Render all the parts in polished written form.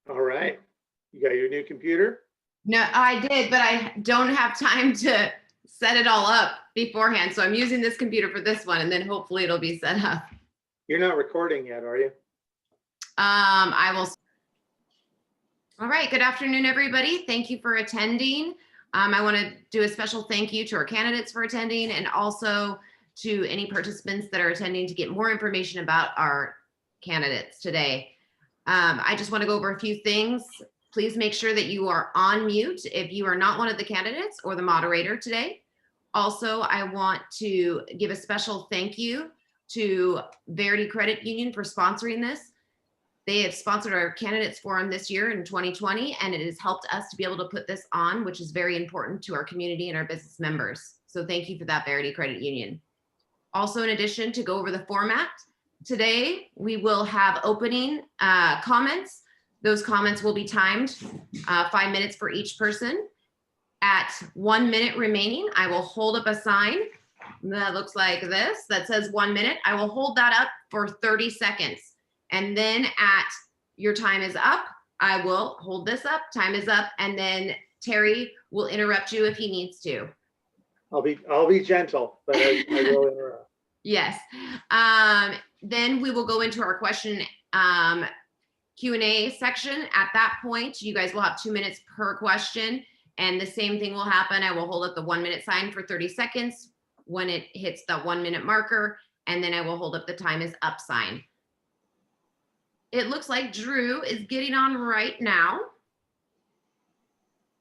All right. You got your new computer? No, I did, but I don't have time to set it all up beforehand. So I'm using this computer for this one, and then hopefully it'll be set up. You're not recording yet, are you? I will. All right. Good afternoon, everybody. Thank you for attending. I want to do a special thank you to our candidates for attending, and also to any participants that are attending to get more information about our candidates today. I just want to go over a few things. Please make sure that you are on mute if you are not one of the candidates or the moderator today. Also, I want to give a special thank you to Verity Credit Union for sponsoring this. They have sponsored our candidates forum this year in 2020, and it has helped us to be able to put this on, which is very important to our community and our business members. So thank you for that, Verity Credit Union. Also, in addition, to go over the format, today we will have opening comments. Those comments will be timed 5 minutes for each person. At 1 minute remaining, I will hold up a sign that looks like this that says 1 minute. I will hold that up for 30 seconds. And then at your time is up, I will hold this up, time is up, and then Terry will interrupt you if he needs to. I'll be gentle, but I will interrupt. Yes. Then we will go into our question Q&A section. At that point, you guys will have 2 minutes per question, and the same thing will happen. I will hold up the 1 minute sign for 30 seconds when it hits the 1 minute marker, and then I will hold up the time is up sign. It looks like Drew is getting on right now.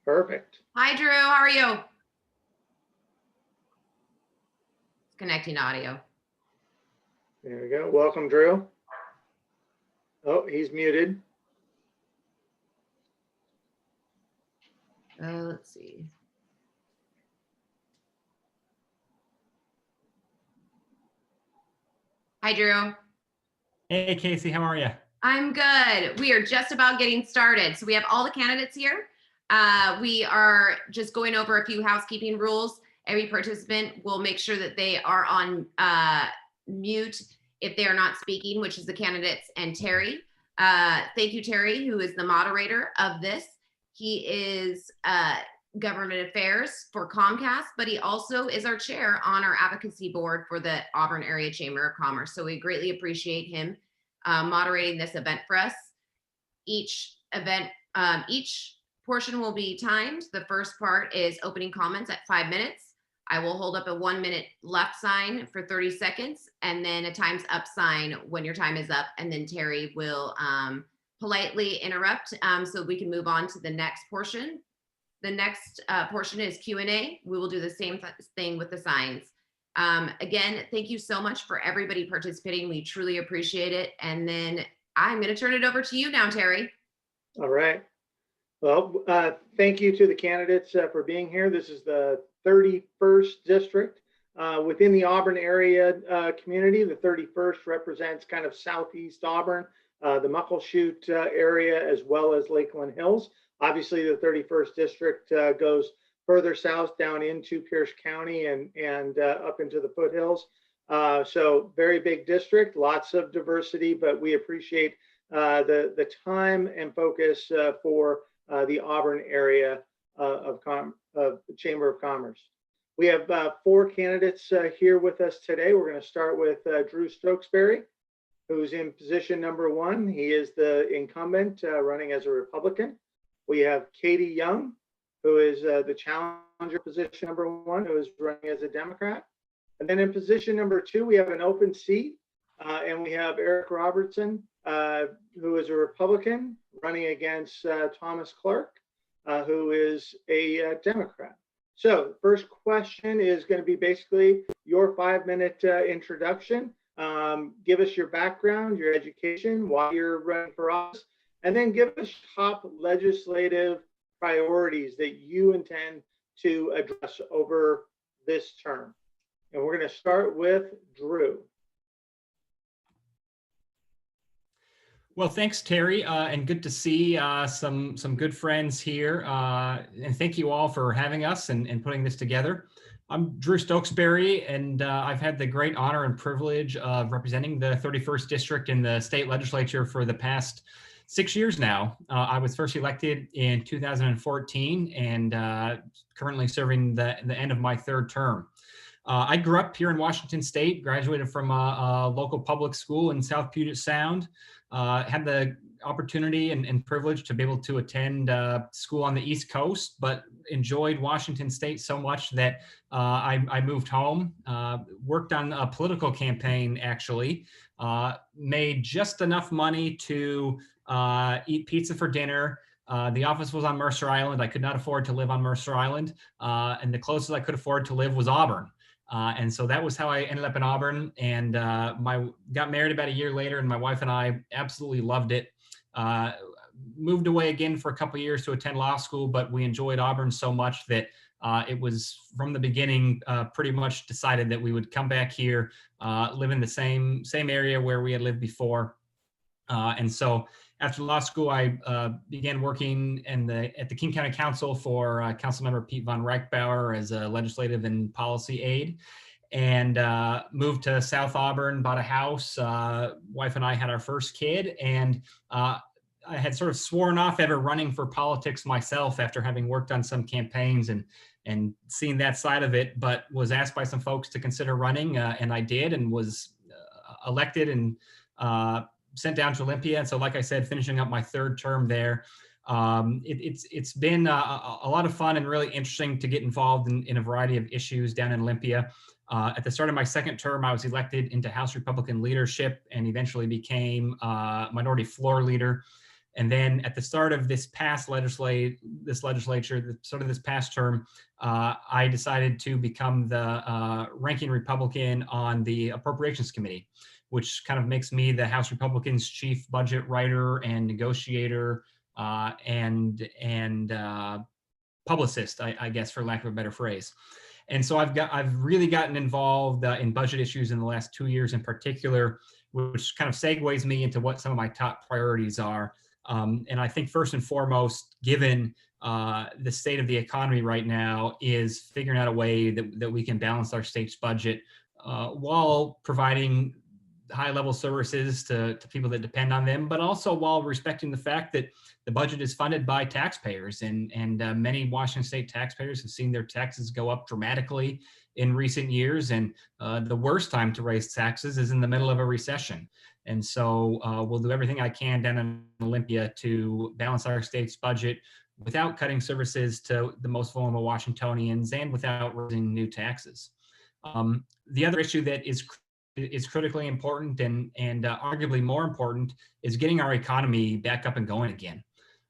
Perfect. Hi, Drew. How are you? Connecting audio. There we go. Welcome, Drew. Oh, he's muted. Let's see. Hi, Drew. Hey, Casey, how are you? I'm good. We are just about getting started. So we have all the candidates here. We are just going over a few housekeeping rules. Every participant will make sure that they are on mute if they are not speaking, which is the candidates and Terry. Thank you, Terry, who is the moderator of this. He is government affairs for Comcast, but he also is our chair on our advocacy board for the Auburn Area Chamber of Commerce. So we greatly appreciate him moderating this event for us. Each portion will be timed. The first part is opening comments at 5 minutes. I will hold up a 1 minute left sign for 30 seconds, and then a time's up sign when your time is up. And then Terry will politely interrupt so we can move on to the next portion. The next portion is Q&A. We will do the same thing with the signs. Again, thank you so much for everybody participating. We truly appreciate it. And then I'm going to turn it over to you now, Terry. All right. Well, thank you to the candidates for being here. This is the 31st district within the Auburn area community. The 31st represents kind of southeast Auburn, the Muckleshoot area, as well as Lakeland Hills. Obviously, the 31st district goes further south down into Pierce County and up into the foothills. So very big district, lots of diversity, but we appreciate the time and focus for the Auburn area of the Chamber of Commerce. We have 4 candidates here with us today. We're going to start with Drew Stokesbury, who's in position number 1. He is the incumbent running as a Republican. We have Katie Young, who is the challenger, position number 1, who is running as a Democrat. And then in position number 2, we have an open seat, and we have Eric Robertson, who is a Republican, running against Thomas Clark, who is a Democrat. So the first question is going to be basically your 5-minute introduction. Give us your background, your education, why you're running for office, and then give us top legislative priorities that you intend to address over this term. And we're going to start with Drew. Well, thanks, Terry, and good to see some good friends here. And thank you all for having us and putting this together. I'm Drew Stokesbury, and I've had the great honor and privilege of representing the 31st District in the state legislature for the past 6 years now. I was first elected in 2014 and currently serving the end of my third term. I grew up here in Washington State, graduated from a local public school in South Puget Sound, had the opportunity and privilege to be able to attend school on the East Coast, but enjoyed Washington State so much that I moved home, worked on a political campaign actually, made just enough money to eat pizza for dinner. The office was on Mercer Island. I could not afford to live on Mercer Island, and the closest I could afford to live was Auburn. And so that was how I ended up in Auburn, and got married about a year later, and my wife and I absolutely loved it. Moved away again for a couple of years to attend law school, but we enjoyed Auburn so much that it was from the beginning pretty much decided that we would come back here, live in the same area where we had lived before. And so after law school, I began working at the King County Council for Councilmember Pete Von Reichbauer as a legislative and policy aide, and moved to South Auburn, bought a house. Wife and I had our first kid, and I had sort of sworn off ever running for politics myself after having worked on some campaigns and seen that side of it, but was asked by some folks to consider running, and I did, and was elected and sent down to Olympia. And so, like I said, finishing up my third term there, it's been a lot of fun and really interesting to get involved in a variety of issues down in Olympia. At the start of my second term, I was elected into House Republican leadership and eventually became minority floor leader. And then at the start of this past legislature, this past term, I decided to become the ranking Republican on the Appropriations Committee, which kind of makes me the House Republicans' chief budget writer and negotiator and publicist, I guess, for lack of a better phrase. And so I've really gotten involved in budget issues in the last 2 years in particular, which kind of segues me into what some of my top priorities are. And I think first and foremost, given the state of the economy right now, is figuring out a way that we can balance our state's budget while providing high-level services to people that depend on them, but also while respecting the fact that the budget is funded by taxpayers, and many Washington State taxpayers have seen their taxes go up dramatically in recent years, and the worst time to raise taxes is in the middle of a recession. And so we'll do everything I can down in Olympia to balance our state's budget without cutting services to the most vulnerable Washingtonians and without raising new taxes. The other issue that is critically important and arguably more important is getting our economy back up and going again.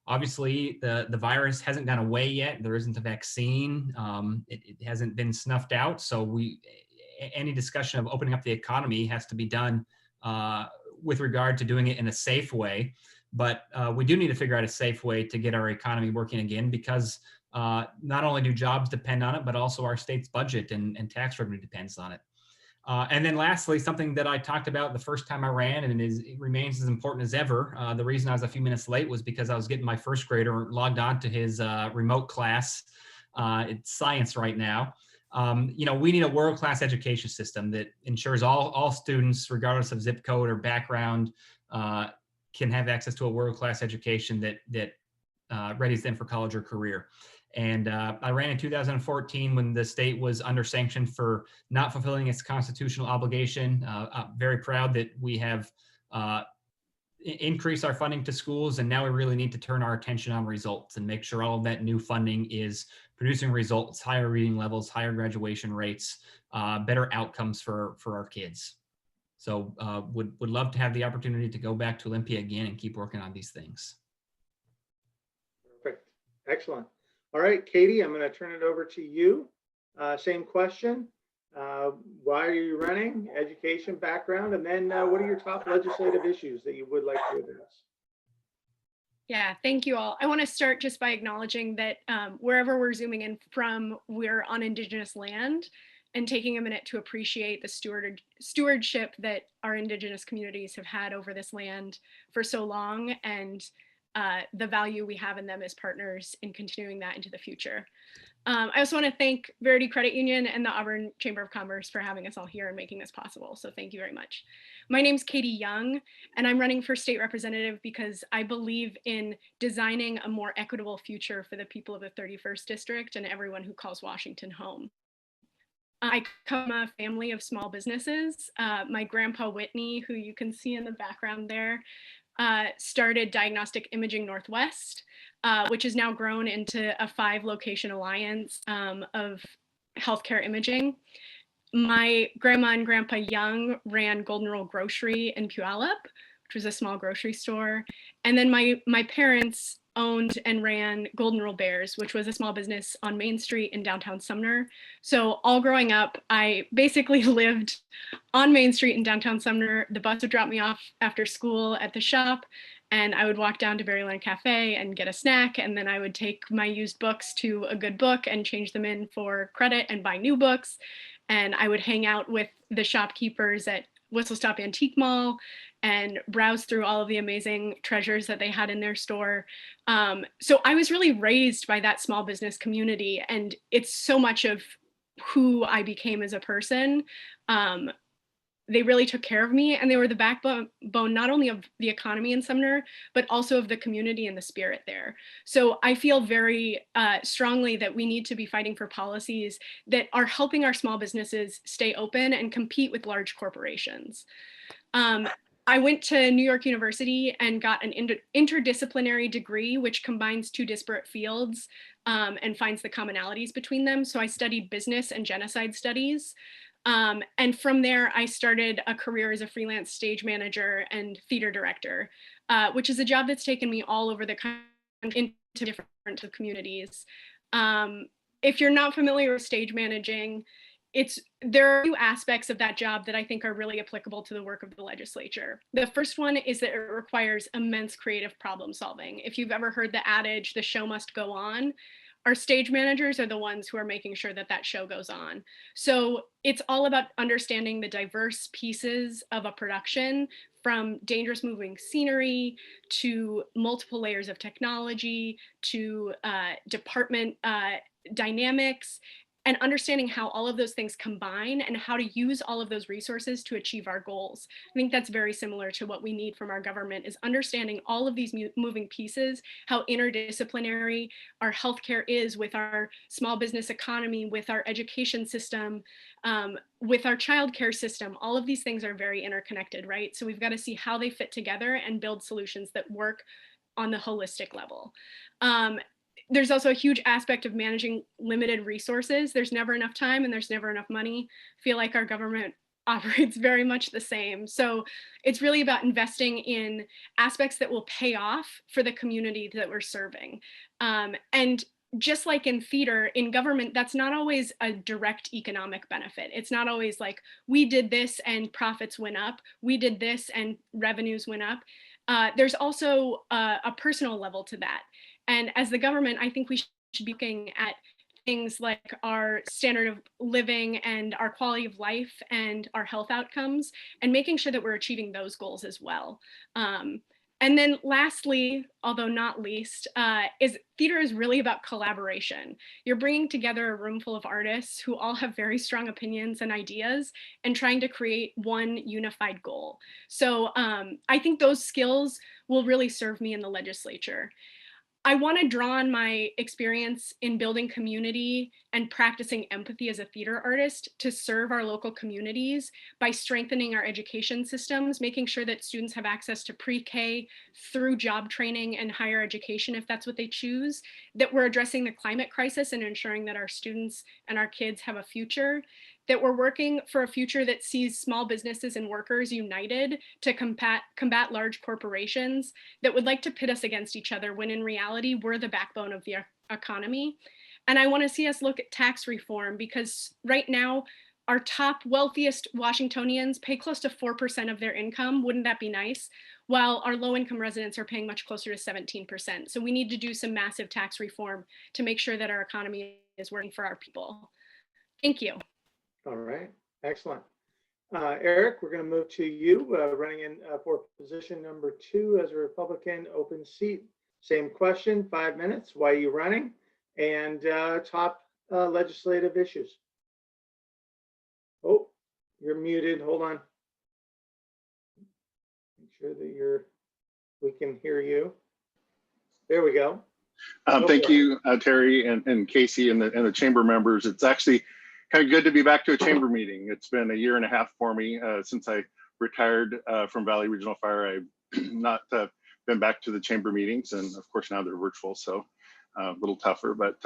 Obviously, the virus hasn't gone away yet. There isn't a vaccine. It hasn't been snuffed out. So any discussion of opening up the economy has to be done with regard to doing it in a safe way. But we do need to figure out a safe way to get our economy working again, because not only do jobs depend on it, but also our state's budget and tax revenue depends on it. And then lastly, something that I talked about the first time I ran, and it remains as important as ever. The reason I was a few minutes late was because I was getting my first grader logged on to his remote class. It's science right now. We need a world-class education system that ensures all students, regardless of zip code or background, can have access to a world-class education that readies them for college or career. And I ran in 2014 when the state was under sanction for not fulfilling its constitutional obligation. I'm very proud that we have increased our funding to schools, and now we really need to turn our attention on results and make sure all of that new funding is producing results, higher reading levels, higher graduation rates, better outcomes for our kids. So would love to have the opportunity to go back to Olympia again and keep working on these things. Perfect. Excellent. All right, Katie, I'm going to turn it over to you. Same question. Why are you running? Education background, and then what are your top legislative issues that you would like to address? Yeah, thank you all. I want to start just by acknowledging that wherever we're zooming in from, we're on Indigenous land, and taking a minute to appreciate the stewardship that our Indigenous communities have had over this land for so long, and the value we have in them as partners in continuing that into the future. I also want to thank Verity Credit Union and the Auburn Chamber of Commerce for having us all here and making this possible. So thank you very much. My name's Katie Young, and I'm running for state representative because I believe in designing a more equitable future for the people of the 31st District and everyone who calls Washington home. I come from a family of small businesses. My grandpa Whitney, who you can see in the background there, started Diagnostic Imaging Northwest, which has now grown into a 5-location alliance of healthcare imaging. My grandma and grandpa Young ran Golden Rule Grocery in Puyallup, which was a small grocery store. And then my parents owned and ran Golden Rule Bears, which was a small business on Main Street in downtown Sumner. So all growing up, I basically lived on Main Street in downtown Sumner. The bus would drop me off after school at the shop, and I would walk down to Berryland Cafe and get a snack. And then I would take my used books to a good book and change them in for credit and buy new books. And I would hang out with the shopkeepers at Whistle Stop Antique Mall and browse through all of the amazing treasures that they had in their store. So I was really raised by that small business community, and it's so much of who I became as a person. They really took care of me, and they were the backbone not only of the economy in Sumner, but also of the community and the spirit there. So I feel very strongly that we need to be fighting for policies that are helping our small businesses stay open and compete with large corporations. I went to New York University and got an interdisciplinary degree, which combines 2 disparate fields and finds the commonalities between them. So I studied business and genocide studies. And from there, I started a career as a freelance stage manager and theater director, which is a job that's taken me all over the country into different communities. If you're not familiar with stage managing, there are 2 aspects of that job that I think are really applicable to the work of the legislature. The first one is that it requires immense creative problem solving. If you've ever heard the adage, the show must go on, our stage managers are the ones who are making sure that that show goes on. So it's all about understanding the diverse pieces of a production, from dangerous moving scenery to multiple layers of technology to department dynamics, and understanding how all of those things combine and how to use all of those resources to achieve our goals. I think that's very similar to what we need from our government, is understanding all of these moving pieces, how interdisciplinary our healthcare is with our small business economy, with our education system, with our childcare system. All of these things are very interconnected, right? So we've got to see how they fit together and build solutions that work on the holistic level. There's also a huge aspect of managing limited resources. There's never enough time and there's never enough money. I feel like our government operates very much the same. So it's really about investing in aspects that will pay off for the community that we're serving. And just like in theater, in government, that's not always a direct economic benefit. It's not always like, we did this and profits went up. We did this and revenues went up. There's also a personal level to that. And as the government, I think we should be looking at things like our standard of living and our quality of life and our health outcomes, and making sure that we're achieving those goals as well. And then lastly, although not least, is theater is really about collaboration. You're bringing together a room full of artists who all have very strong opinions and ideas and trying to create one unified goal. So I think those skills will really serve me in the legislature. I want to draw on my experience in building community and practicing empathy as a theater artist to serve our local communities by strengthening our education systems, making sure that students have access to pre-K through job training and higher education if that's what they choose, that we're addressing the climate crisis and ensuring that our students and our kids have a future, that we're working for a future that sees small businesses and workers united to combat large corporations that would like to pit us against each other, when in reality, we're the backbone of the economy. And I want to see us look at tax reform, because right now, our top wealthiest Washingtonians pay close to 4% of their income. Wouldn't that be nice? While our low-income residents are paying much closer to 17%. So we need to do some massive tax reform to make sure that our economy is working for our people. Thank you. All right, excellent. Eric, we're going to move to you, running in for position number 2 as a Republican, open seat. Same question, 5 minutes. Why are you running? And top legislative issues. Oh, you're muted. Hold on. Make sure that we can hear you. There we go. Thank you, Terry and Casey and the chamber members. It's actually kind of good to be back to a chamber meeting. It's been a year and a half for me since I retired from Valley Regional Fire. I've not been back to the chamber meetings, and of course now they're virtual, so a little tougher. But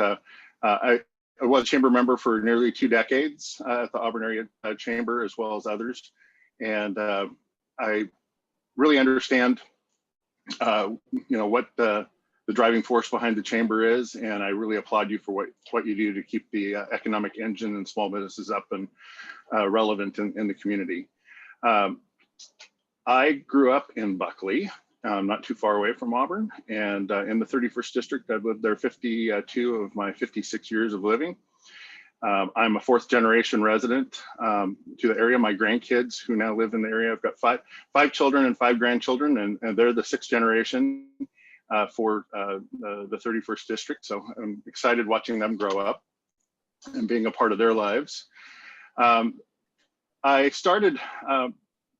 I was a chamber member for nearly 2 decades at the Auburn Area Chamber, as well as others, and I really understand, what the driving force behind the chamber is, and I really applaud you for what you do to keep the economic engine and small businesses up and relevant in the community. I grew up in Buckley, not too far away from Auburn, and in the 31st district. I've lived there 52 of my 56 years of living. I'm a 4th generation resident to the area. My grandkids who now live in the area, I've got five children and 5 grandchildren, and they're the 6th generation for the 31st district. So I'm excited watching them grow up and being a part of their lives. I started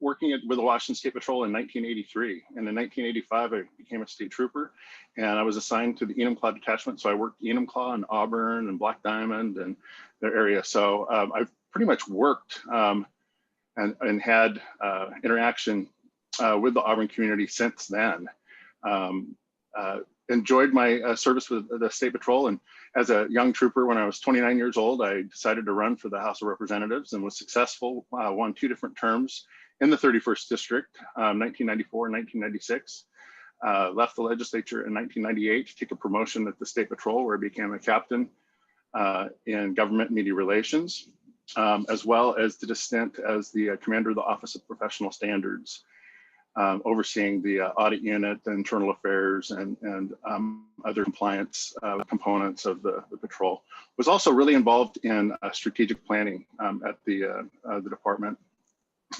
working with the Washington State Patrol in 1983. And in 1985, I became a state trooper, and I was assigned to the Enumclaw detachment. So I worked Enumclaw and Auburn and Black Diamond and their area. So I've pretty much worked and had interaction with the Auburn community since then. Enjoyed my service with the State Patrol, and as a young trooper, when I was 29 years old, I decided to run for the House of Representatives and was successful. Won 2 different terms in the 31st District, 1994 and 1996. Left the legislature in 1998 to take a promotion at the State Patrol, where I became a captain in government media relations, as well as did a stint as the commander of the Office of Professional Standards, overseeing the audit unit, the internal affairs, and other compliance components of the patrol. Was also really involved in strategic planning at the department.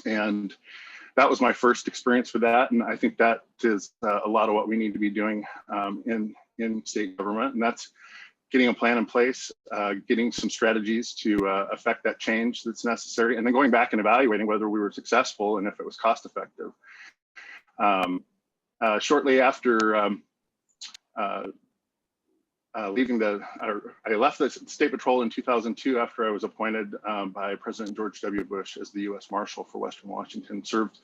And that was my first experience with that. And I think that is a lot of what we need to be doing in state government. And that's getting a plan in place, getting some strategies to affect that change that's necessary, and then going back and evaluating whether we were successful and if it was cost effective. Shortly after leaving I left the State Patrol in 2002 after I was appointed by President George W. Bush as the U.S. Marshal for Western Washington. Served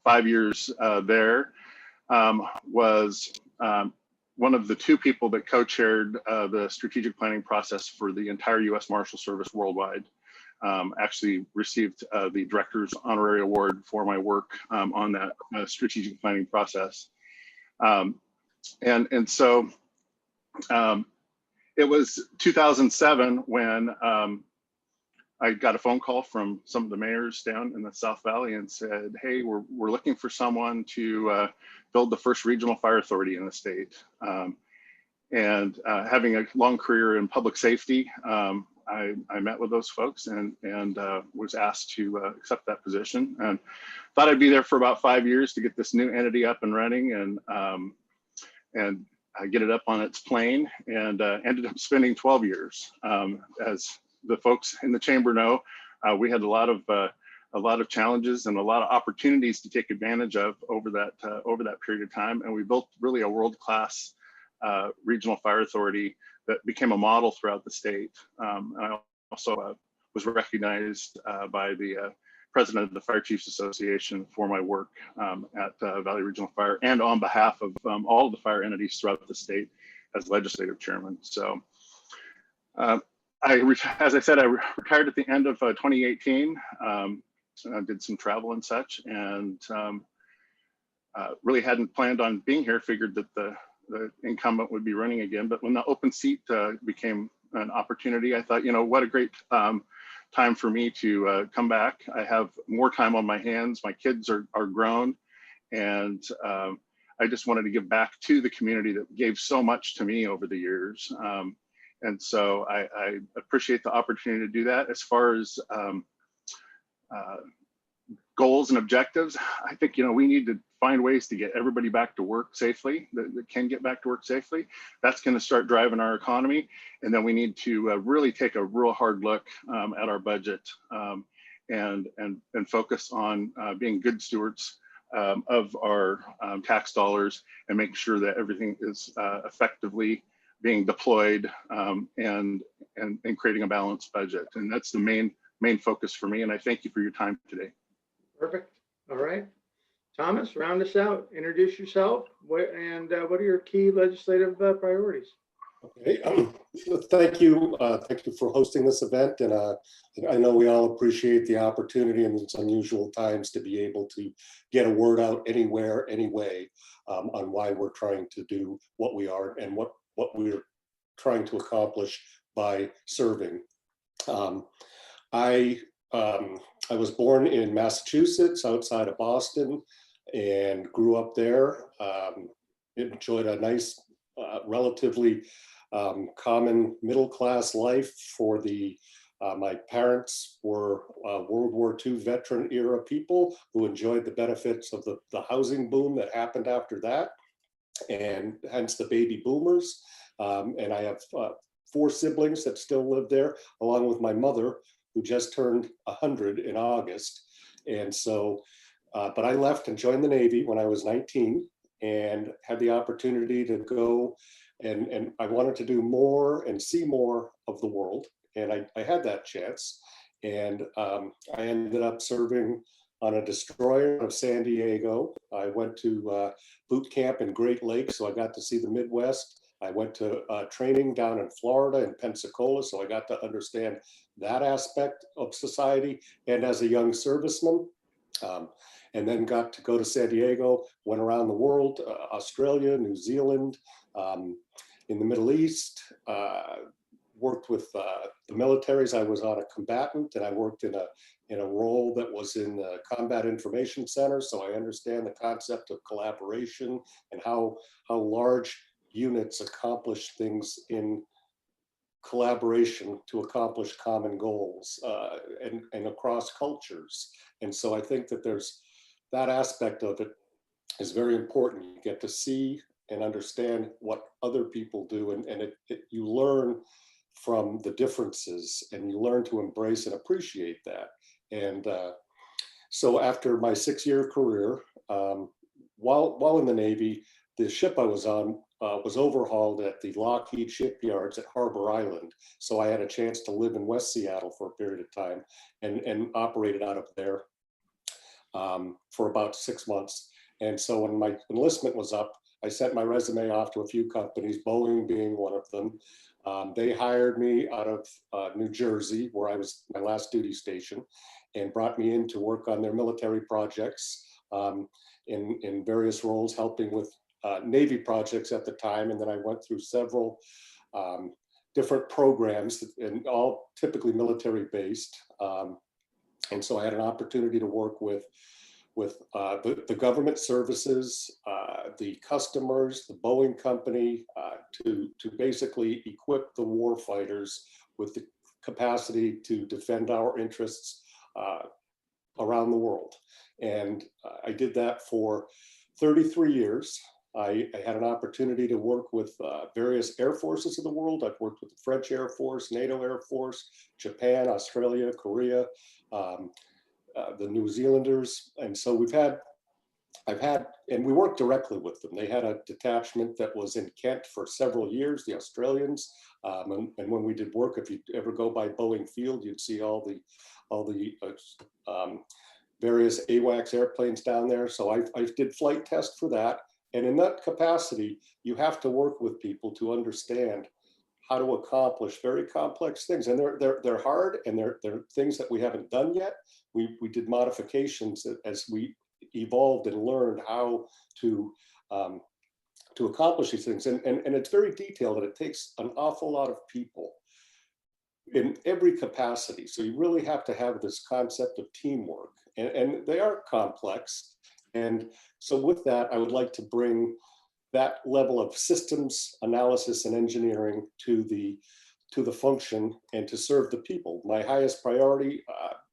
5 years there. Was one of the 2 people that co-chaired the strategic planning process for the entire U.S. Marshal Service worldwide. Actually received the Director's Honorary Award for my work on that strategic planning process. And so it was 2007 when I got a phone call from some of the mayors down in the South Valley and said, hey, we're looking for someone to build the first regional fire authority in the state. And having a long career in public safety, I met with those folks and was asked to accept that position, and thought I'd be there for about 5 years to get this new entity up and running and get it up on its plane, and ended up spending 12 years. As the folks in the chamber know, we had a lot of challenges and a lot of opportunities to take advantage of over that period of time, and we built really a world-class regional fire authority that became a model throughout the state. I also was recognized by the president of the Fire Chiefs Association for my work at Valley Regional Fire, and on behalf of all of the fire entities throughout the state as legislative chairman. So as I said, I retired at the end of 2018, did some travel and such, and really hadn't planned on being here, figured that the incumbent would be running again. But when the open seat became an opportunity, I thought, what a great time for me to come back. I have more time on my hands. My kids are grown, and I just wanted to give back to the community that gave so much to me over the years. And so I appreciate the opportunity to do that. As far as goals and objectives, I think, we need to find ways to get everybody back to work safely, that can get back to work safely. That's going to start driving our economy. And then we need to really take a real hard look at our budget and focus on being good stewards of our tax dollars and make sure that everything is effectively being deployed and creating a balanced budget. And that's the main focus for me. And I thank you for your time today. Perfect. All right. Thomas, round us out. Introduce yourself and what are your key legislative priorities? Okay. Thank you. Thank you for hosting this event. And I know we all appreciate the opportunity in these unusual times to be able to get a word out anywhere, anyway, on why we're trying to do what we are and what we're trying to accomplish by serving. I was born in Massachusetts, outside of Boston, and grew up there. Enjoyed a nice, relatively common middle-class life for my parents were World War II veteran era people who enjoyed the benefits of the housing boom that happened after that, and hence the baby boomers. And I have 4 siblings that still live there, along with my mother, who just turned 100 in August. And so, but I left and joined the Navy when I was 19 and had the opportunity to go and I wanted to do more and see more of the world. And I had that chance. And I ended up serving on a destroyer of San Diego. I went to boot camp in Great Lakes, so I got to see the Midwest. I went to training down in Florida in Pensacola, so I got to understand that aspect of society. And as a young serviceman, and then got to go to San Diego, went around the world, Australia, New Zealand, in the Middle East, worked with the militaries. I was on a combatant, and I worked in a role that was in the Combat Information Center. So I understand the concept of collaboration and how large units accomplish things in collaboration to accomplish common goals and across cultures. And so I think that there's that aspect of it is very important. You get to see and understand what other people do, and you learn from the differences, and you learn to embrace and appreciate that. And so after my 6-year career, while in the Navy, the ship I was on was overhauled at the Lockheed shipyards at Harbor Island. So I had a chance to live in West Seattle for a period of time and operated out of there for about 6 months. And so when my enlistment was up, I sent my resume off to a few companies, Boeing being one of them. They hired me out of New Jersey, where I was my last duty station, and brought me in to work on their military projects in various roles, helping with Navy projects at the time. And then I went through several different programs, and all typically military based. And so I had an opportunity to work with the government services, the customers, the Boeing company, to basically equip the war fighters with the capacity to defend our interests around the world. And I did that for 33 years. I had an opportunity to work with various air forces of the world. I've worked with the French Air Force, NATO Air Force, Japan, Australia, Korea, the New Zealanders. And so and we worked directly with them. They had a detachment that was in Kent for several years, the Australians. And when we did work, if you ever go by Boeing Field, you'd see all the various AWACS airplanes down there. So I did flight test for that. And in that capacity, you have to work with people to understand how to accomplish very complex things. And they're hard, and they're things that we haven't done yet. We did modifications as we evolved and learned how to accomplish these things. And it's very detailed, and it takes an awful lot of people in every capacity. So you really have to have this concept of teamwork, and they are complex. And so with that, I would like to bring that level of systems analysis and engineering to the function and to serve the people. My highest priority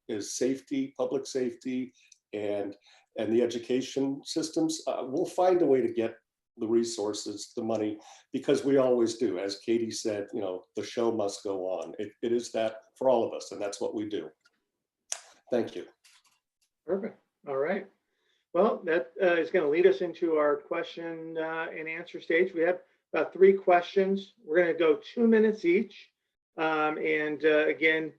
is safety, public safety, and the education systems, we'll find a way to get the resources, the money, because we always do. As Katie said, you know, the show must go on. It is that for all of us, and that's what we do. Thank you. Perfect. All right. Well, that is going to lead us into our question and answer stage. We have about 3 questions. We're going to go 2 minutes each. Again,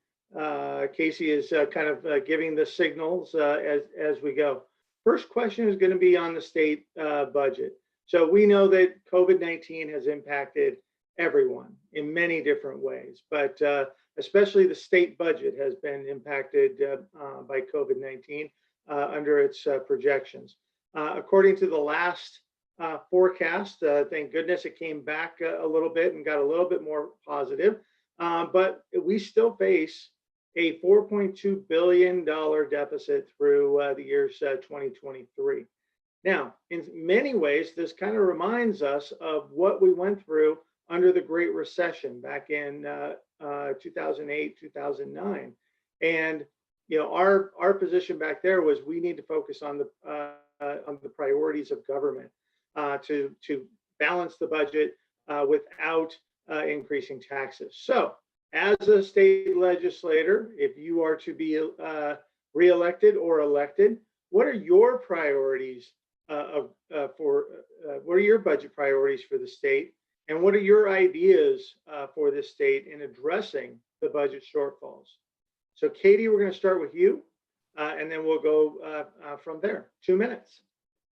Casey is kind of giving the signals as we go. First question is going to be on the state budget. So we know that COVID-19 has impacted everyone in many different ways, but especially the state budget has been impacted by COVID-19 under its projections. According to the last forecast, thank goodness it came back a little bit and got a little bit more positive, but we still face a $4.2 billion deficit through the years 2023. Now, in many ways, this kind of reminds us of what we went through under the Great Recession back in 2008, 2009. And, you know, our position back there was we need to focus on the priorities of government to balance the budget without increasing taxes. So as a state legislator, if you are to be reelected or elected, what are your priorities what are your budget priorities for the state? And what are your ideas for the state in addressing the budget shortfalls? So Katie, we're going to start with you, and then we'll go from there. 2 minutes.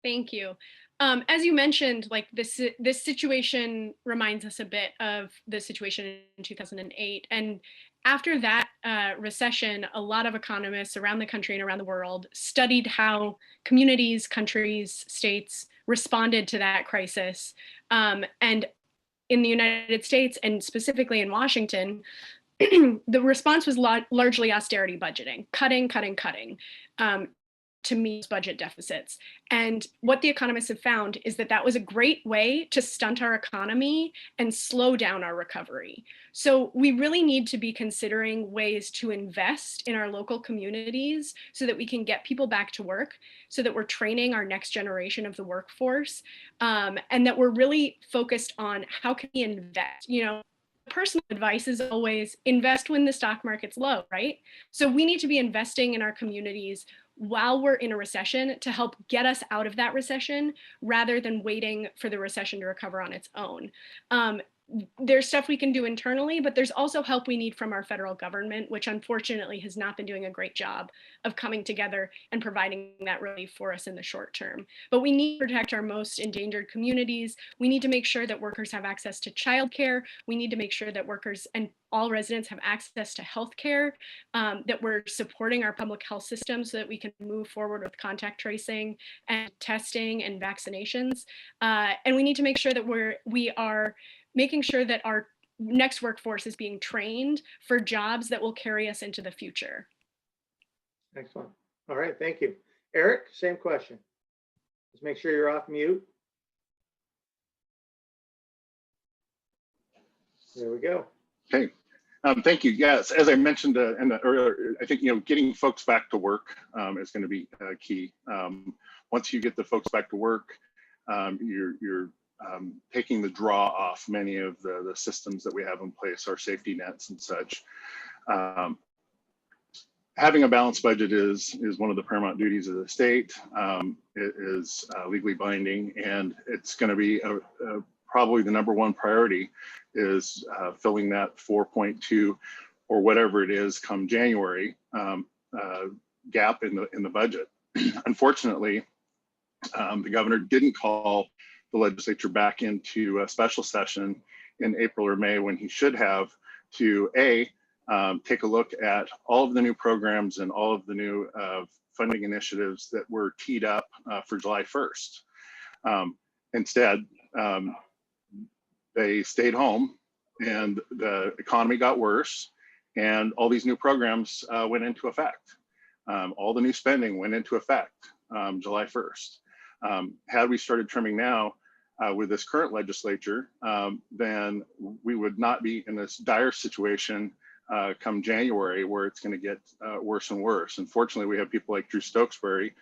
Thank you. As you mentioned, like this situation reminds us a bit of the situation in 2008. And after that recession, a lot of economists around the country and around the world studied how communities, countries, states responded to that crisis. And in the United States, and specifically in Washington, the response was largely austerity budgeting, cutting to meet budget deficits. And what the economists have found is that that was a great way to stunt our economy and slow down our recovery. So we really need to be considering ways to invest in our local communities so that we can get people back to work, so that we're training our next generation of the workforce, and that we're really focused on how can we invest. You know, personal advice is always invest when the stock market's low, right? So we need to be investing in our communities while we're in a recession to help get us out of that recession rather than waiting for the recession to recover on its own. There's stuff we can do internally, but there's also help we need from our federal government, which unfortunately has not been doing a great job of coming together and providing that relief for us in the short term. But we need to protect our most endangered communities. We need to make sure that workers have access to childcare. We need to make sure that workers and all residents have access to healthcare, that we're supporting our public health system so that we can move forward with contact tracing and testing and vaccinations. And we need to make sure that we are making sure that our next workforce is being trained for jobs that will carry us into the future. Excellent. All right, thank you. Eric, same question. Just make sure you're off mute. There we go. Okay. Thank you. Yes, as I mentioned in the earlier, I think, you know, getting folks back to work is going to be key. Once you get the folks back to work, you're taking the draw off many of the systems that we have in place, our safety nets and such. Having a balanced budget is one of the paramount duties of the state. It is legally binding, and it's going to be probably the #1 priority is filling that 4.2 or whatever it is come January gap in the budget. Unfortunately, the governor didn't call the legislature back into a special session in April or May when he should have to take a look at all of the new programs and all of the new funding initiatives that were teed up for July 1st. Instead, they stayed home and the economy got worse and all these new programs went into effect. All the new spending went into effect July 1st. Had we started trimming now with this current legislature, then we would not be in this dire situation come January, where it's going to get worse and worse. Unfortunately, we have people like Drew Stokesbury,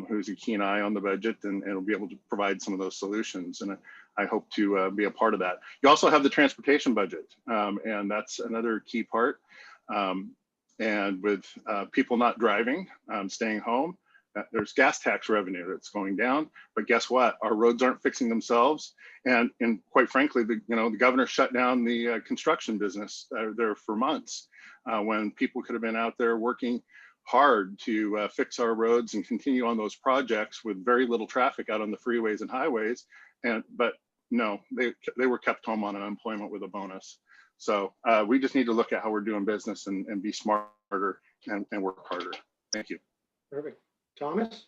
who's a keen eye on the budget and will be able to provide some of those solutions. And I hope to be a part of that. You also have the transportation budget, and that's another key part. And with people not driving, staying home, there's gas tax revenue that's going down. But guess what? Our roads aren't fixing themselves. And quite frankly, the governor shut down the construction business there for months when people could have been out there working hard to fix our roads and continue on those projects with very little traffic out on the freeways and highways. But no, they were kept home on unemployment with a bonus. So we just need to look at how we're doing business and be smarter and work harder. Thank you. Perfect. Thomas?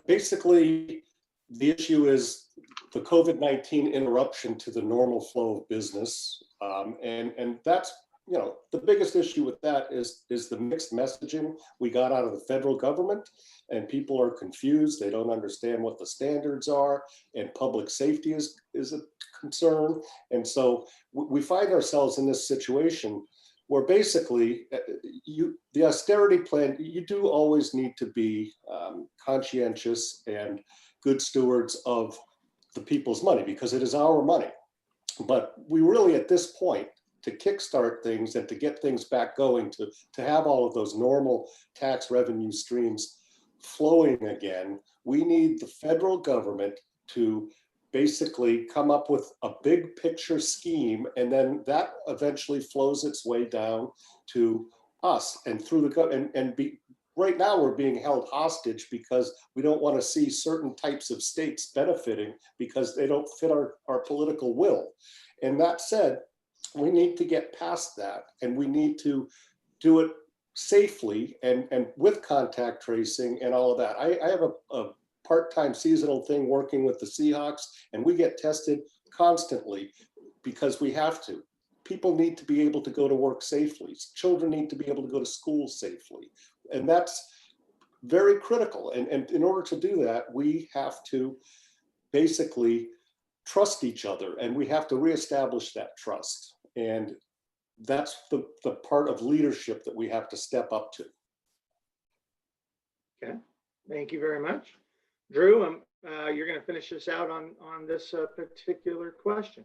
Basically, the issue is the COVID-19 interruption to the normal flow of business. And that's, the biggest issue with that is the mixed messaging we got out of the federal government, and people are confused. They don't understand what the standards are, and public safety is a concern. And so we find ourselves in this situation where basically the austerity plan, you do always need to be conscientious and good stewards of the people's money, because it is our money. But we really, at this point, to kickstart things and to get things back going, to have all of those normal tax revenue streams flowing again, we need the federal government to basically come up with a big picture scheme, and then that eventually flows its way down to us and through the right now we're being held hostage because we don't want to see certain types of states benefiting because they don't fit our political will. And that said, we need to get past that, and we need to do it safely and with contact tracing and all of that. I have a part-time seasonal thing working with the Seahawks, and we get tested constantly because we have to. People need to be able to go to work safely. Children need to be able to go to school safely. And that's very critical. And in order to do that, we have to basically trust each other, and we have to reestablish that trust. And that's the part of leadership that we have to step up to. Okay, thank you very much. Drew, you're going to finish us out on this particular question.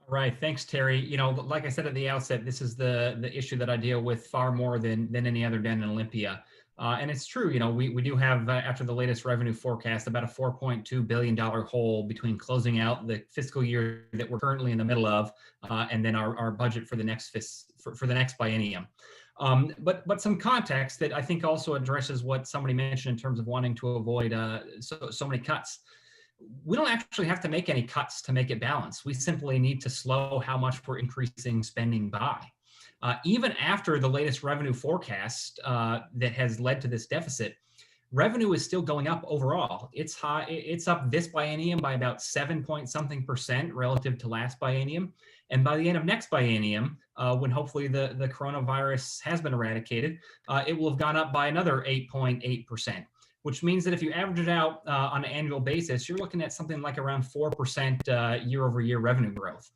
All right, thanks, Terry. Like I said at the outset, this is the issue that I deal with far more than any other down in Olympia. And it's true, we do have, after the latest revenue forecast, about a $4.2 billion hole between closing out the fiscal year that we're currently in the middle of, and then our budget for the next for the next biennium. But some context that I think also addresses what somebody mentioned in terms of wanting to avoid so many cuts. We don't actually have to make any cuts to make it balanced. We simply need to slow how much we're increasing spending by. Even after the latest revenue forecast that has led to this deficit, revenue is still going up overall. It's high. It's up this biennium by about 7-point-something% relative to last biennium. And by the end of next biennium, when hopefully the coronavirus has been eradicated, it will have gone up by another 8.8%, which means that if you average it out on an annual basis, you're looking at something like around 4% year-over-year revenue growth.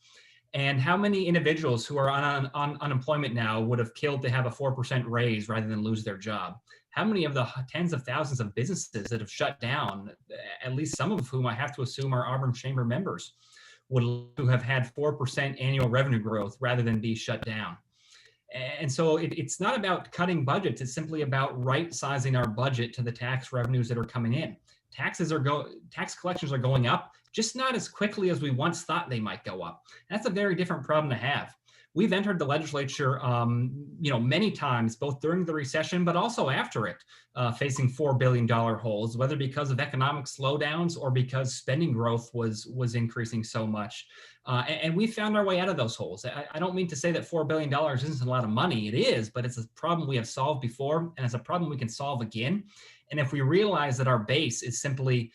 And how many individuals who are on unemployment now would have killed to have a 4% raise rather than lose their job? How many of the tens of thousands of businesses that have shut down, at least some of whom I have to assume are Auburn Chamber members, would have had 4% annual revenue growth rather than be shut down? And so it's not about cutting budgets. It's simply about right-sizing our budget to the tax revenues that are coming in. Tax collections are going up, just not as quickly as we once thought they might go up. That's a very different problem to have. We've entered the legislature, many times, both during the recession, but also after it, facing $4 billion holes, whether because of economic slowdowns or because spending growth was increasing so much. And we found our way out of those holes. I don't mean to say that $4 billion isn't a lot of money. It is, but it's a problem we have solved before, and it's a problem we can solve again. And if we realize that our base is simply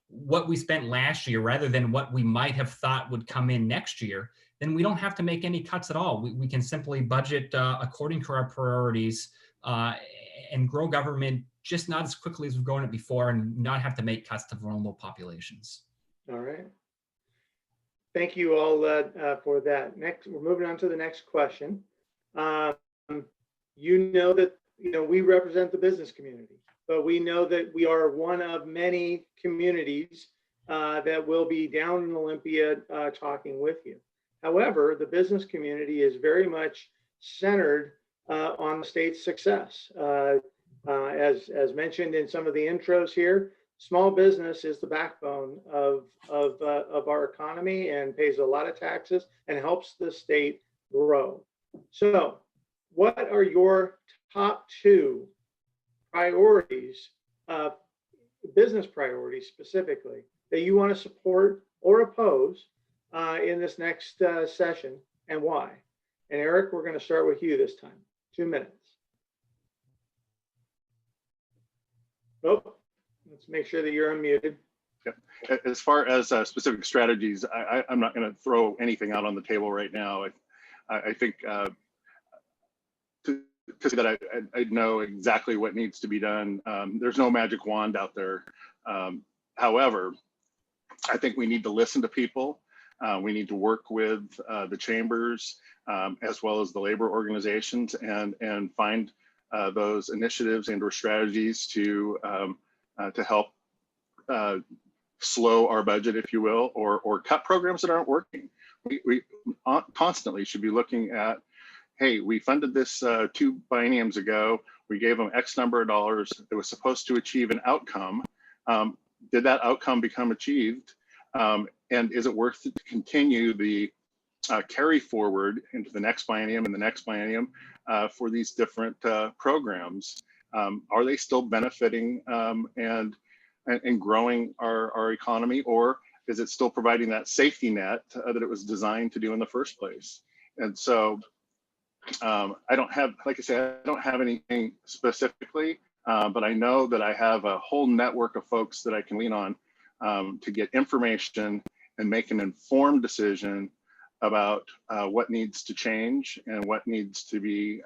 what we spent last year rather than what we might have thought would come in next year, then we don't have to make any cuts at all. We can simply budget according to our priorities and grow government just not as quickly as we've grown it before, and not have to make cuts to vulnerable populations. All right. Thank you all for that. Next, we're moving on to the next question. You know that we represent the business community, but we know that we are one of many communities that will be down in Olympia talking with you. However, the business community is very much centered on the state's success. As mentioned in some of the intros here, small business is the backbone of our economy and pays a lot of taxes and helps the state grow. So what are your top 2 priorities, business priorities specifically, that you want to support or oppose in this next session, and why? And Eric, we're going to start with you this time. 2 minutes. Oh, let's make sure that you're unmuted. Yep. As far as specific strategies, I'm not going to throw anything out on the table right now. I think to say that I know exactly what needs to be done. There's no magic wand out there. However, I think we need to listen to people. We need to work with the chambers as well as the labor organizations and find those initiatives and or strategies to help slow our budget, if you will, or cut programs that aren't working. We constantly should be looking at, hey, we funded this 2 bienniums ago. We gave them X number of dollars. It was supposed to achieve an outcome. Did that outcome become achieved? And is it worth it to continue the carry forward into the next biennium and the next biennium for these different programs? Are they still benefiting and growing our economy, or is it still providing that safety net that it was designed to do in the first place? And so I don't have, like I said, I don't have anything specifically, but I know that I have a whole network of folks that I can lean on to get information and make an informed decision about what needs to change and what needs to be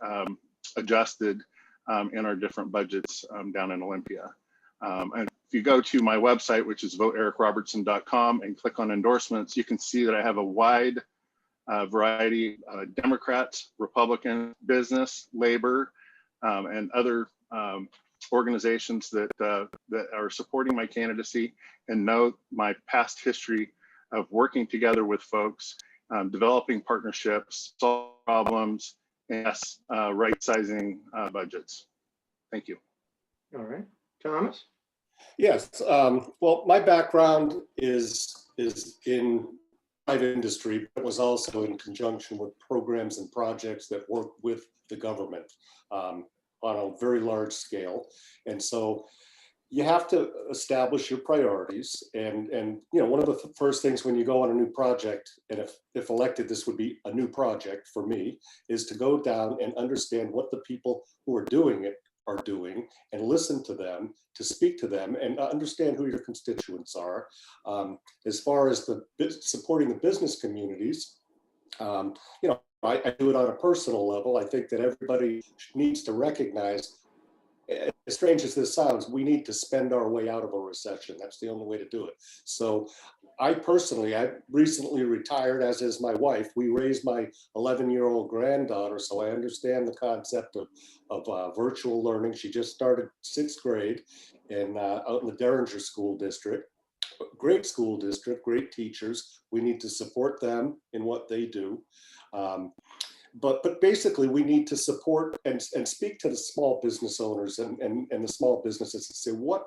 adjusted in our different budgets down in Olympia. And if you go to my website, which is voteericrobertson.com, and click on endorsements, you can see that I have a wide variety of Democrats, Republican, business, labor, and other organizations that are supporting my candidacy and know my past history of working together with folks, developing partnerships, solve problems, and yes, right-sizing budgets. Thank you. All right, Thomas? Yes, well, my background is in private industry, but was also in conjunction with programs and projects that work with the government on a very large scale. And so you have to establish your priorities. And one of the first things when you go on a new project, and if elected, this would be a new project for me, is to go down and understand what the people who are doing it are doing and listen to them, to speak to them and understand who your constituents are. As far as supporting the business communities, I do it on a personal level. I think that everybody needs to recognize, as strange as this sounds, we need to spend our way out of a recession. That's the only way to do it. So I recently retired, as is my wife. We raised my 11-year-old granddaughter, so I understand the concept of virtual learning. She just started 6th grade out in the Derringer School District. Great school district, great teachers. We need to support them in what they do. But basically, we need to support and speak to the small business owners and the small businesses and say, what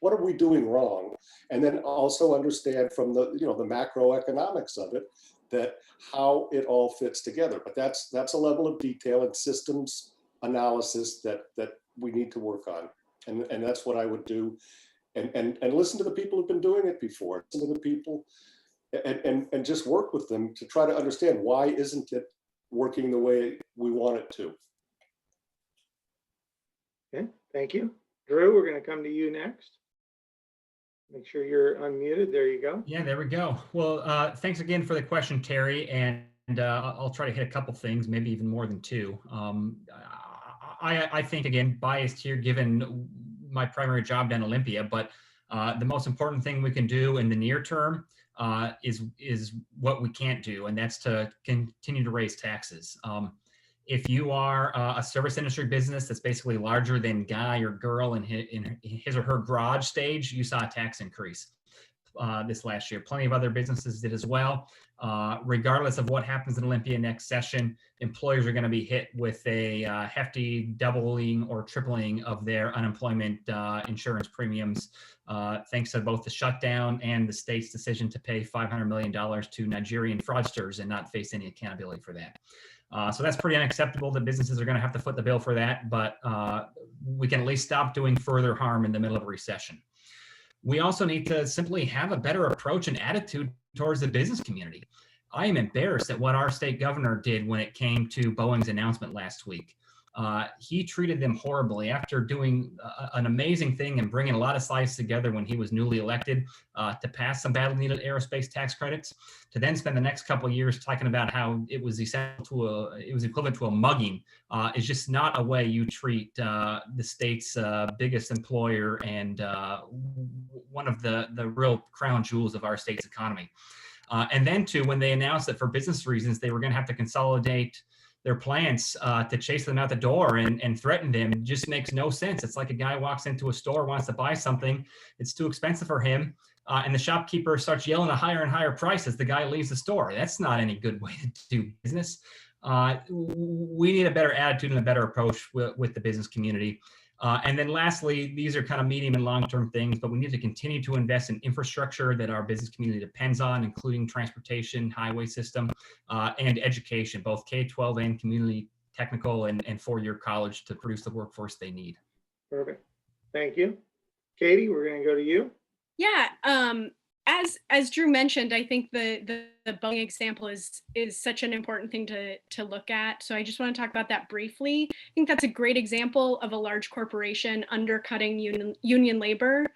are we doing wrong? And then also understand from the macroeconomics of it, that how it all fits together. But that's a level of detail and systems analysis that we need to work on. And that's what I would do. And listen to the people who've been doing it before. Listen to the people and just work with them to try to understand why isn't it working the way we want it to. Okay, thank you. Drew, we're going to come to you next. Make sure you're unmuted. There you go. Yeah, there we go. Well, thanks again for the question, Terry. And I'll try to hit a couple things, maybe even more than 2. I think, again, biased here given my primary job down Olympia, but the most important thing we can do in the near term is what we can't do, and that's to continue to raise taxes. If you are a service industry business that's basically larger than guy or girl in his or her garage stage, you saw a tax increase this last year. Plenty of other businesses did as well. Regardless of what happens in Olympia next session, employers are going to be hit with a hefty doubling or tripling of their unemployment insurance premiums, thanks to both the shutdown and the state's decision to pay $500 million to Nigerian fraudsters and not face any accountability for that. So that's pretty unacceptable. The businesses are going to have to foot the bill for that, but we can at least stop doing further harm in the middle of a recession. We also need to simply have a better approach and attitude towards the business community. I am embarrassed at what our state governor did when it came to Boeing's announcement last week. He treated them horribly after doing an amazing thing and bringing a lot of sides together when he was newly elected to pass some badly needed aerospace tax credits, to then spend the next couple of years talking about how it was equivalent to a mugging is just not a way you treat the state's biggest employer and one of the real crown jewels of our state's economy. And then too, when they announced that for business reasons, they were going to have to consolidate their plants to chase them out the door and threaten them, it just makes no sense. It's like a guy walks into a store, wants to buy something, it's too expensive for him, and the shopkeeper starts yelling a higher and higher price as the guy leaves the store. That's not any good way to do business. We need a better attitude and a better approach with the business community. And then lastly, these are kind of medium and long-term things, but we need to continue to invest in infrastructure that our business community depends on, including transportation, highway system, and education, both K-12 and community technical and four-year college to produce the workforce they need. Perfect. Thank you. Katie, we're going to go to you. Yeah, as Drew mentioned, I think the Boeing example is such an important thing to look at. So I just want to talk about that briefly. I think that's a great example of a large corporation undercutting union labor.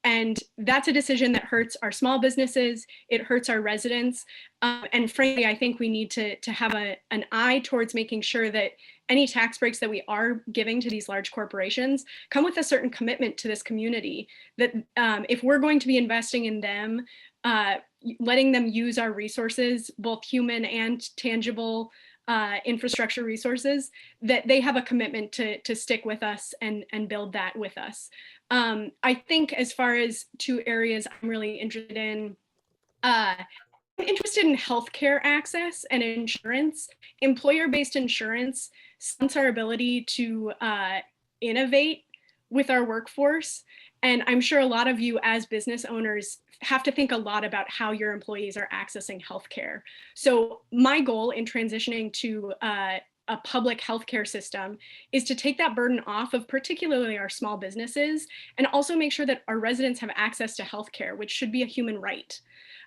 And that's a decision that hurts our small businesses, it hurts our residents. And frankly, I think we need to have an eye towards making sure that any tax breaks that we are giving to these large corporations come with a certain commitment to this community, that if we're going to be investing in them, letting them use our resources, both human and tangible infrastructure resources, that they have a commitment to stick with us and build that with us. I think as far as two areas I'm really interested in, I'm interested in healthcare access and insurance. Employer-based insurance stunts our ability to innovate with our workforce. And I'm sure a lot of you as business owners have to think a lot about how your employees are accessing healthcare. So my goal in transitioning to a public healthcare system is to take that burden off of particularly our small businesses, and also make sure that our residents have access to healthcare, which should be a human right.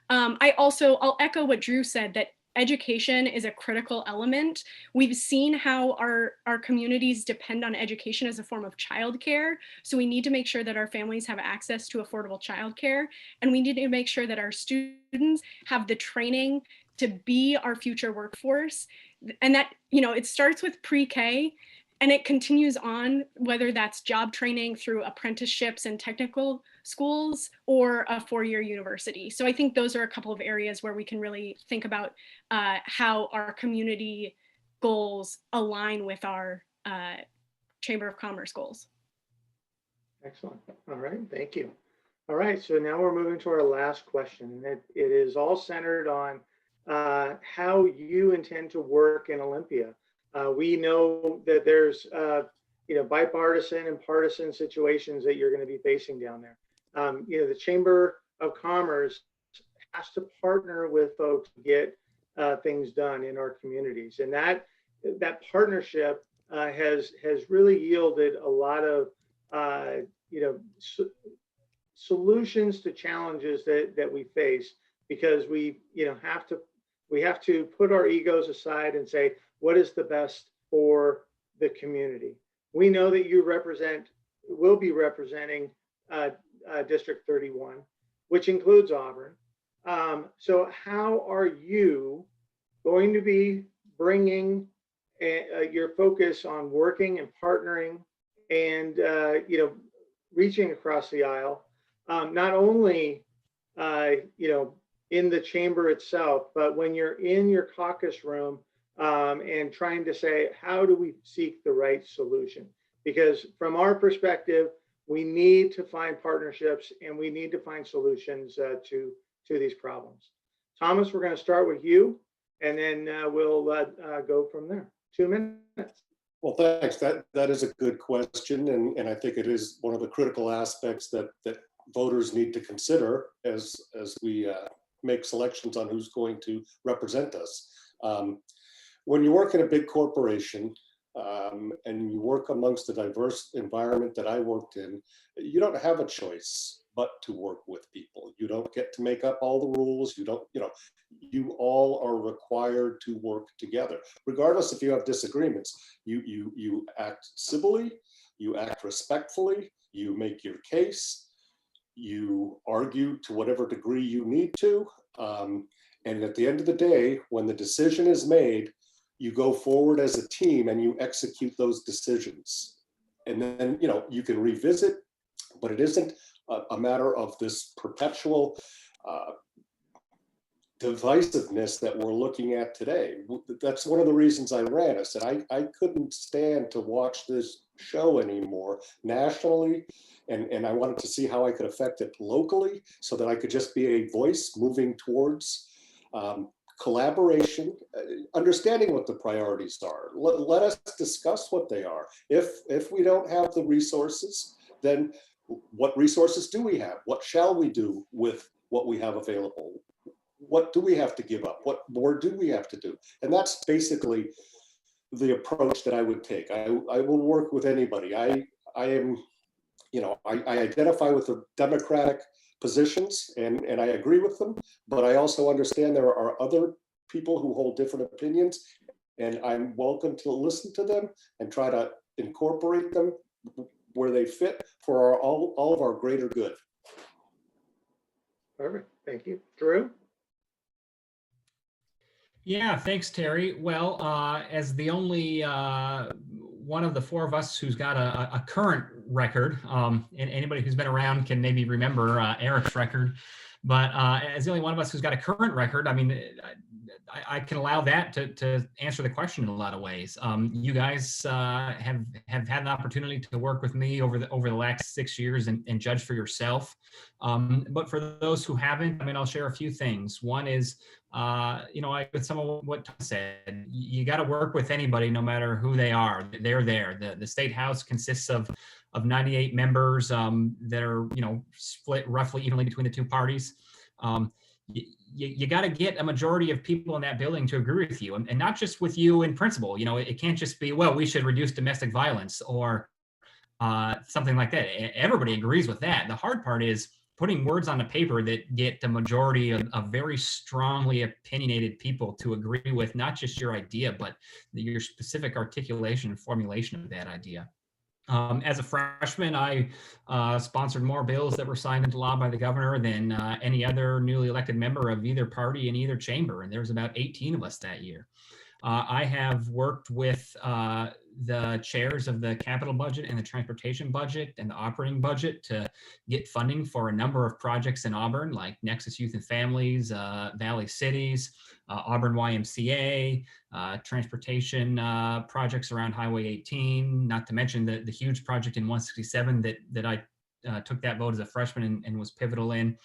I'll echo what Drew said, that education is a critical element. We've seen how our communities depend on education as a form of childcare. So we need to make sure that our families have access to affordable childcare. And we need to make sure that our students have the training to be our future workforce. And that, it starts with pre-K and it continues on, whether that's job training through apprenticeships and technical schools or a four-year university. So I think those are a couple of areas where we can really think about how our community goals align with our Chamber of Commerce goals. Excellent. All right, thank you. All right, so now we're moving to our last question. It is all centered on how you intend to work in Olympia. We know that there's bipartisan and partisan situations that you're going to be facing down there. The Chamber of Commerce has to partner with folks to get things done in our communities, and that partnership has really yielded a lot of solutions to challenges that we face, because we have to put our egos aside and say, what is the best for the community? We know that you will be representing District 31, which includes Auburn. So how are you going to be bringing your focus on working and partnering and reaching across the aisle, not only in the chamber itself, but when you're in your caucus room and trying to say, how do we seek the right solution? Because from our perspective, we need to find partnerships and we need to find solutions to these problems. Thomas, we're going to start with you, and then we'll go from there. 2 minutes. Well, thanks. That is a good question, and I think it is one of the critical aspects that voters need to consider as we make selections on who's going to represent us. When you work in a big corporation and you work amongst the diverse environment that I worked in, you don't have a choice but to work with people. You don't get to make up all the rules. You all are required to work together. Regardless if you have disagreements, you act civilly, you act respectfully, you make your case, you argue to whatever degree you need to. And at the end of the day, when the decision is made, you go forward as a team and you execute those decisions. And then, you can revisit, but it isn't a matter of this perpetual divisiveness that we're looking at today. That's one of the reasons I ran. I said I couldn't stand to watch this show anymore nationally, and I wanted to see how I could affect it locally so that I could just be a voice moving towards collaboration, understanding what the priorities are. Let us discuss what they are. If we don't have the resources, then what resources do we have? What shall we do with what we have available? What do we have to give up? What more do we have to do? And that's basically the approach that I would take. I will work with anybody. I am, I identify with the Democratic positions and I agree with them, but I also understand there are other people who hold different opinions, and I'm welcome to listen to them and try to incorporate them where they fit for all of our greater good. Perfect. Thank you. Drew? Yeah, thanks, Terry. Well, as the only one of the four of us who's got a current record, and anybody who's been around can maybe remember Eric's record, but as the only one of us who's got a current record, I mean, I can allow that to answer the question in a lot of ways. You guys have had an opportunity to work with me over the last 6 years and judge for yourself. But for those who haven't, I mean, I'll share a few things. One is, with some of what Tom said, you got to work with anybody, no matter who they are. They're there. The state house consists of 98 members that are, split roughly evenly between the two parties. You got to get a majority of people in that building to agree with you, and not just with you in principle. It can't just be, well, we should reduce domestic violence or something like that. Everybody agrees with that. The hard part is putting words on a paper that get the majority of very strongly opinionated people to agree with not just your idea, but your specific articulation and formulation of that idea. As a freshman, I sponsored more bills that were signed into law by the governor than any other newly elected member of either party in either chamber, and there was about 18 of us that year. I have worked with the chairs of the capital budget and the transportation budget and the operating budget to get funding for a number of projects in Auburn, like Nexus Youth and Families, Valley Cities, Auburn YMCA, transportation projects around Highway 18, not to mention the huge project in 167 that I took that vote as a freshman and was pivotal in.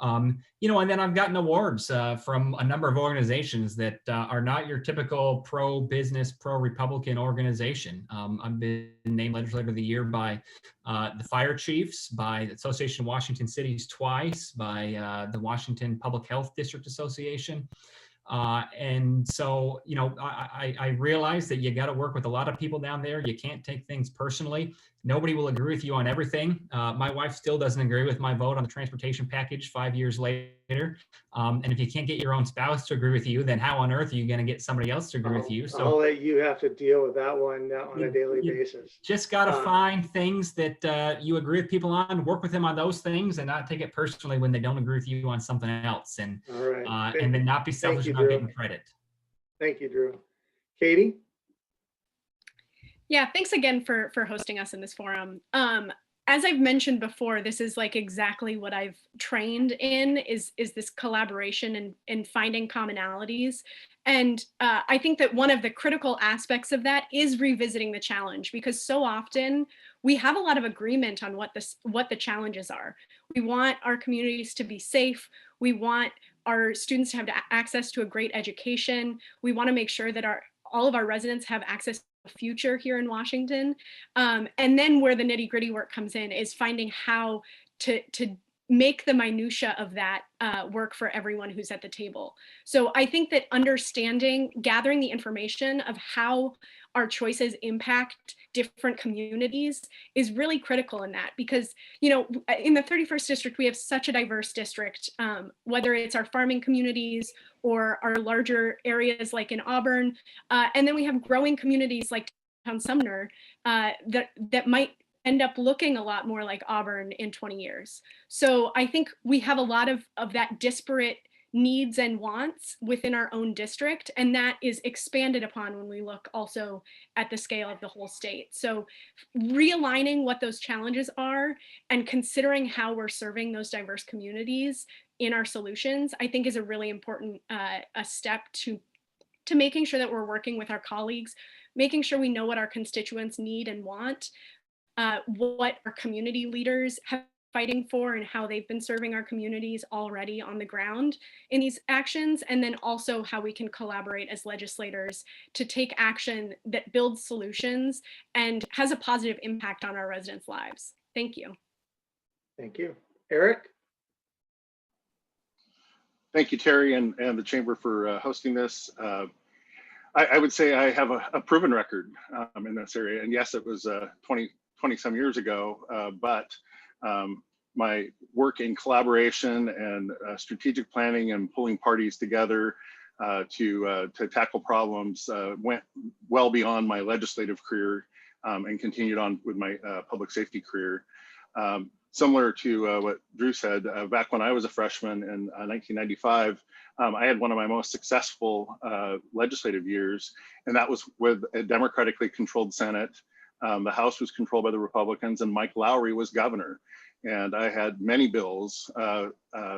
And then I've gotten awards from a number of organizations that are not your typical pro-business, pro-Republican organization. I've been named Legislator of the Year by the Fire Chiefs, by the Association of Washington Cities twice, by the Washington Public Health District Association. And so, I realize that you got to work with a lot of people down there. You can't take things personally. Nobody will agree with you on everything. My wife still doesn't agree with my vote on the transportation package 5 years later. And if you can't get your own spouse to agree with you, then how on earth are you going to get somebody else to agree with you? So I'll let you have to deal with that one on a daily basis. Just got to find things that you agree with people on, work with them on those things, and not take it personally when they don't agree with you on something else. And all right. And then not be selfish about getting credit. Thank you, Drew. Katie? Yeah, thanks again for hosting us in this forum. as I've mentioned before, this is like exactly what I've trained in is this collaboration and finding commonalities. And I think that one of the critical aspects of that is revisiting the challenge, because so often we have a lot of agreement on what the challenges are. We want our communities to be safe. We want our students to have access to a great education. We want to make sure that all of our residents have access future here in Washington. And then where the nitty gritty work comes in is finding how to make the minutia of that work for everyone who's at the table. So I think that gathering the information of how our choices impact different communities is really critical in that, because, you know, in the 31st district, we have such a diverse district, whether it's our farming communities or our larger areas like in Auburn. And then we have growing communities like downtown Sumner that might end up looking a lot more like Auburn in 20 years. So I think we have a lot of that disparate needs and wants within our own district, and that is expanded upon when we look also at the scale of the whole state. So realigning what those challenges are and considering how we're serving those diverse communities in our solutions, I think is a really important a step to making sure that we're working with our colleagues, making sure we know what our constituents need and want, what our community leaders have fighting for and how they've been serving our communities already on the ground in these actions, and then also how we can collaborate as legislators to take action that builds solutions and has a positive impact on our residents' lives. Thank you. Thank you. Eric? Thank you, Terry, and the Chamber for hosting this. I would say I have a proven record in this area. And yes, it was 20 some years ago, but my work in collaboration and strategic planning and pulling parties together to tackle problems went well beyond my legislative career and continued on with my public safety career. Similar to what Drew said, back when I was a freshman in 1995, I had one of my most successful legislative years, and that was with a democratically controlled Senate. The House was controlled by the Republicans, and Mike Lowry was governor. And I had many bills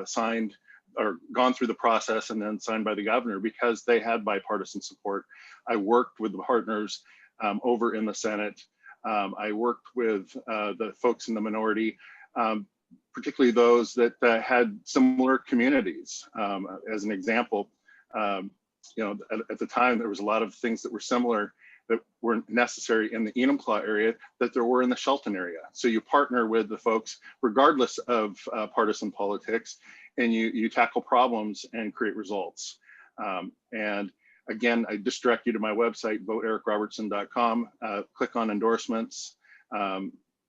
signed or gone through the process and then signed by the governor because they had bipartisan support. I worked with the partners over in the Senate. I worked with the folks in the minority, particularly those that had similar communities. As an example, you know, at the time, there was a lot of things that were similar that weren't necessary in the Enumclaw area that there were in the Shelton area. So you partner with the folks, regardless of partisan politics, and you tackle problems and create results. And again, I just direct you to my website, voteericrobertson.com, click on endorsements.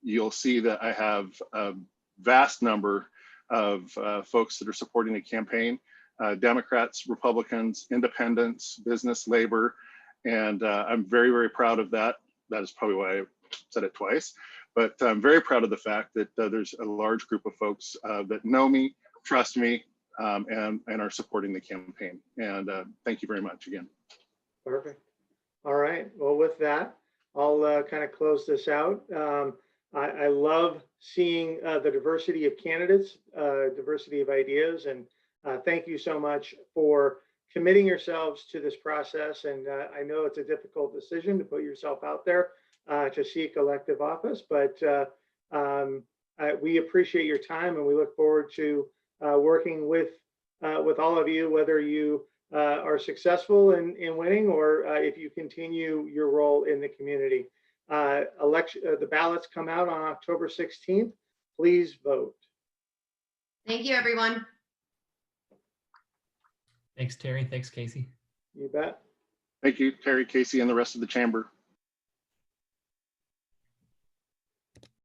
You'll see that I have a vast number of folks that are supporting the campaign, Democrats, Republicans, independents, business, labor, and I'm very, very proud of that. That is probably why I said it twice, but I'm very proud of the fact that there's a large group of folks that know me, trust me, and are supporting the campaign. And thank you very much again. Perfect. All right. Well, with that, I'll kind of close this out. I love seeing the diversity of candidates, diversity of ideas, and thank you so much for committing yourselves to this process. And I know it's a difficult decision to put yourself out there to seek elective office, but we appreciate your time, and we look forward to working with all of you, whether you are successful in winning or if you continue your role in the community. The ballots come out on October 16th. Please vote. Thank you, everyone. Thanks, Terry. Thanks, Casey. You bet. Thank you, Terry, Casey, and the rest of the chamber.